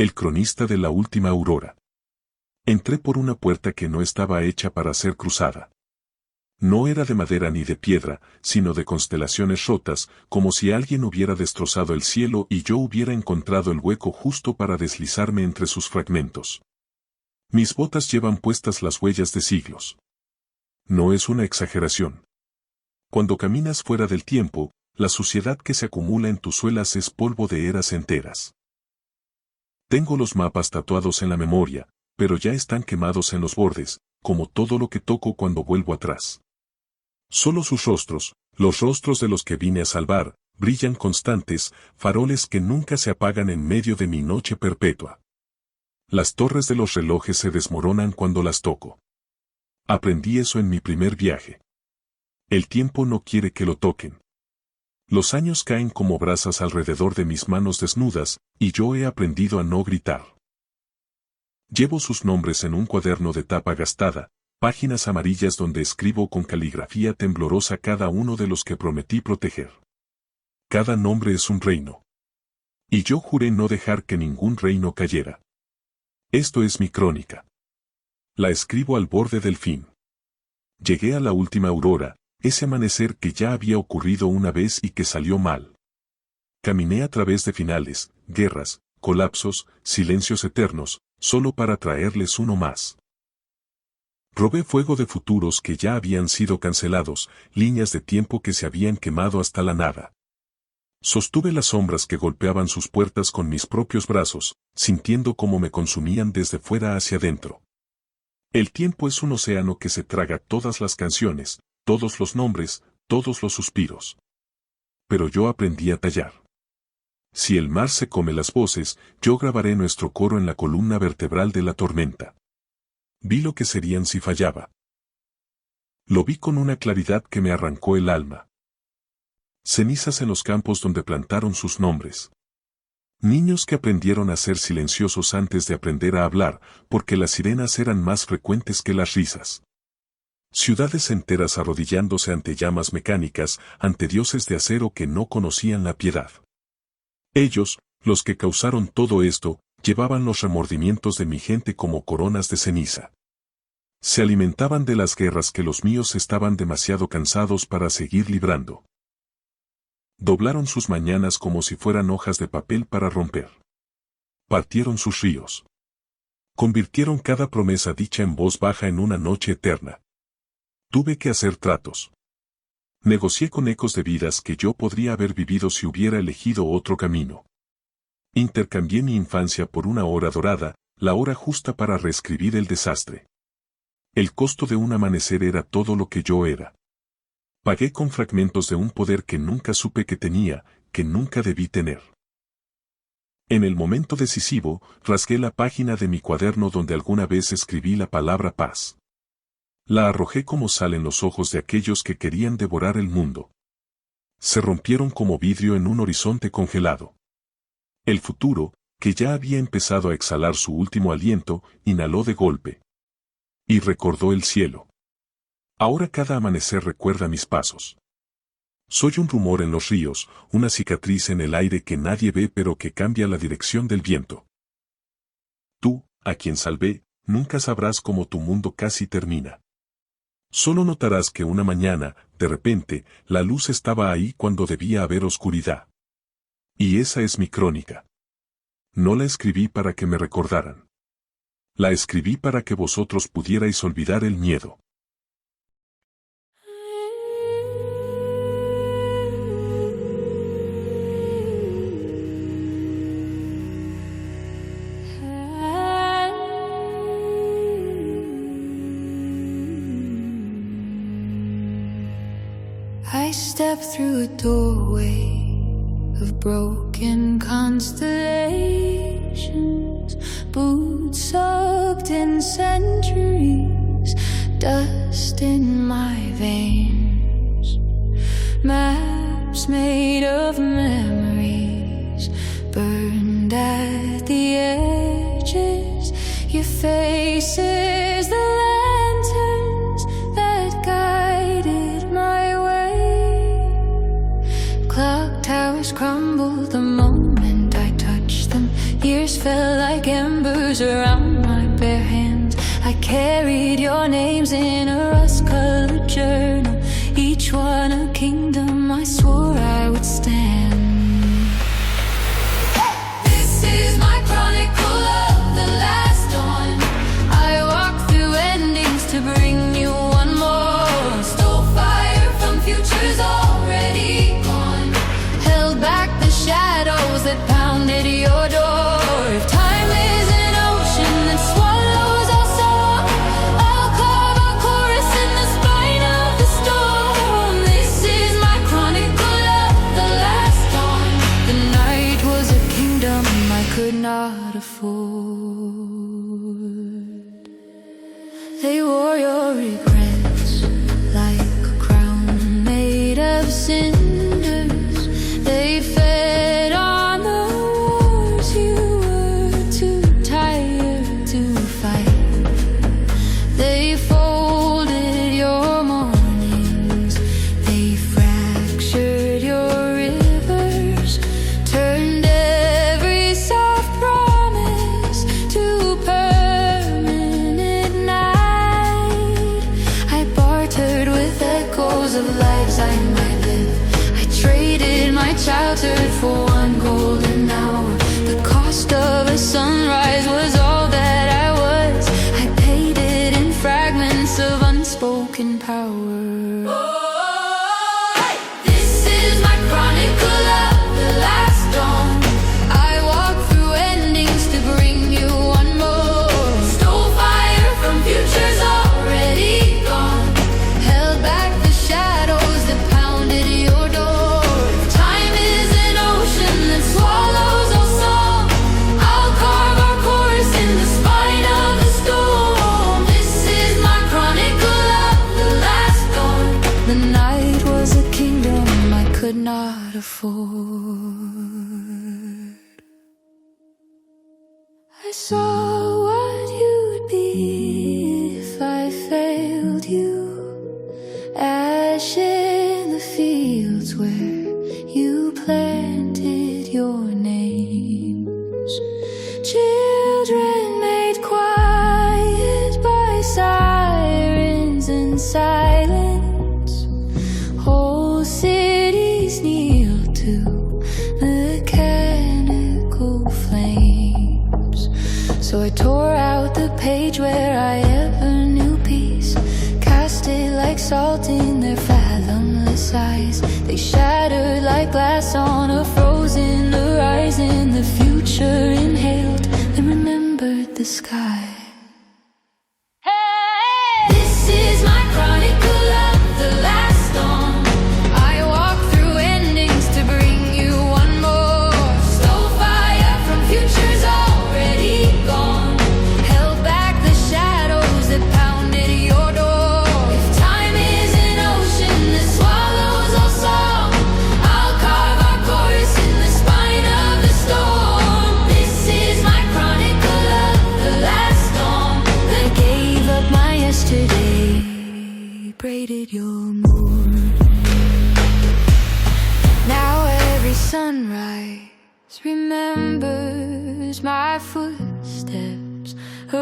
El cronista de la última Aurora. Entré por una puerta que no estaba hecha para ser cruzada. No era de madera ni de piedra, sino de constelaciones rotas, como si alguien hubiera destrozado el cielo y yo hubiera encontrado el hueco justo para deslizarme entre sus fragmentos. Mis botas llevan puestas las huellas de siglos. No es una exageración. Cuando caminas fuera del tiempo, la suciedad que se acumula en tus suelas es polvo de eras enteras. Tengo los mapas tatuados en la memoria, pero ya están quemados en los bordes, como todo lo que toco cuando vuelvo atrás. Solo sus rostros, los rostros de los que vine a salvar, brillan constantes, faroles que nunca se apagan en medio de mi noche perpetua. Las torres de los relojes se desmoronan cuando las toco. Aprendí eso en mi primer viaje. El tiempo no quiere que lo toquen. Los años caen como brasas alrededor de mis manos desnudas, y yo he aprendido a no gritar. Llevo sus nombres en un cuaderno de tapa gastada, páginas amarillas donde escribo con caligrafía temblorosa cada uno de los que prometí proteger. Cada nombre es un reino. Y yo juré no dejar que ningún reino cayera. Esto es mi crónica. La escribo al borde del fin. Llegué a la última Aurora, ese amanecer que ya había ocurrido una vez y que salió mal. Caminé a través de finales, guerras, colapsos, silencios eternos, solo para traerles uno más. Robé fuego de futuros que ya habían sido cancelados, líneas de tiempo que se habían quemado hasta la nada. Sostuve las sombras que golpeaban sus puertas con mis propios brazos, sintiendo cómo me consumían desde fuera hacia adentro. El tiempo es un océano que se traga todas las canciones, todos los nombres, todos los suspiros. Pero yo aprendí a tallar. Si el mar se come las voces, yo grabaré nuestro coro en la columna vertebral de la tormenta. Vi lo que serían si fallaba. Lo vi con una claridad que me arrancó el alma. Cenizas en los campos donde plantaron sus nombres. Niños que aprendieron a ser silenciosos antes de aprender a hablar, porque las sirenas eran más frecuentes que las risas. Ciudades enteras arrodillándose ante llamas mecánicas, ante dioses de acero que no conocían la piedad. Ellos, los que causaron todo esto, llevaban los remordimientos de mi gente como coronas de ceniza. Se alimentaban de las guerras que los míos estaban demasiado cansados para seguir librando. Doblaron sus mañanas como si fueran hojas de papel para romper. Partieron sus ríos. Convirtieron cada promesa dicha en voz baja en una noche eterna. Tuve que hacer tratos. Negocié con ecos de vidas que yo podría haber vivido si hubiera elegido otro camino. Intercambié mi infancia por una hora dorada, la hora justa para reescribir el desastre. El costo de un amanecer era todo lo que yo era. Pagué con fragmentos de un poder que nunca supe que tenía, que nunca debí tener. En el momento decisivo, rasgué la página de mi cuaderno donde alguna vez escribí la palabra paz. La arrojé como sal en los ojos de aquellos que querían devorar el mundo. Se rompieron como vidrio en un horizonte congelado. El futuro, que ya había empezado a exhalar su último aliento, inhaló de golpe. Y recordó el cielo. Ahora cada amanecer recuerda mis pasos. Soy un rumor en los ríos, una cicatriz en el aire que nadie ve pero que cambia la dirección del viento. Tú, a quien salvé, nunca sabrás cómo tu mundo casi termina. Solo notarás que una mañana, de repente, la luz estaba ahí cuando debía haber oscuridad. Y esa es mi crónica. No la escribí para que me recordaran. La escribí para que vosotros pudierais olvidar el miedo. I step through a doorway of broken constellations, boots soaked in centuries, dust in my veins, maps made of memories, burned at the edges, your faces, the lanterns that guided my way. Clock towers crumbled the moment I touched them. Years felt like fingers around my bare hands. I carried your names in a rust-colored journal, each one a kingdom I swore I would stand. This is my chronicle of the last dawn. I walk through endings to bring you one more. Stole fire from futures already gone, held back the shadows that pounded your door. If time is an ocean that swallows our song, I'll carve a chorus in the spine of the storm. This is my chronicle of the last dawn. The night was a kingdom I could not afford. They wore your regrets like a crown made of cinders. They fed on the wars you were too tired to fight. They folded your mornings, they fractured your rivers, turned every soft promise to permanent night. I bartered with echoes of lives I might live. I traded my childhood for one golden hour. The cost of a sunrise was all that I was. I paid it in fragments of unspoken power. This is my chronicle of the last dawn. I walk through endings to bring you one more. Stole fire from futures already gone, held back the shadows that pounded your door. If time is an ocean that swallows our song, I'll carve our chorus in the spine of the storm. This is my chronicle of the last dawn. The night was a kingdom I could not afford. I saw what you'd be if I failed you. Ash in the fields where you planted your names. Children made quiet by sirens and silence. Whole cities kneel to mechanical flames. So I tore out the page where I ever knew peace, cast it like salt in their fathomless eyes. They shattered like glass on a frozen horizon. The future inhaled, then remembered the sky. This is my chronicle of the last dawn. I walk through endings to bring you one more. Stole fire from futures already gone, held back the shadows that pounded your door. If time is an ocean that swallows our song, I'll carve our chorus in the spine of the storm. This is my chronicle of the last dawn. I gave up my yesterday, braided your moon. Now every sunrise remembers my footsteps. A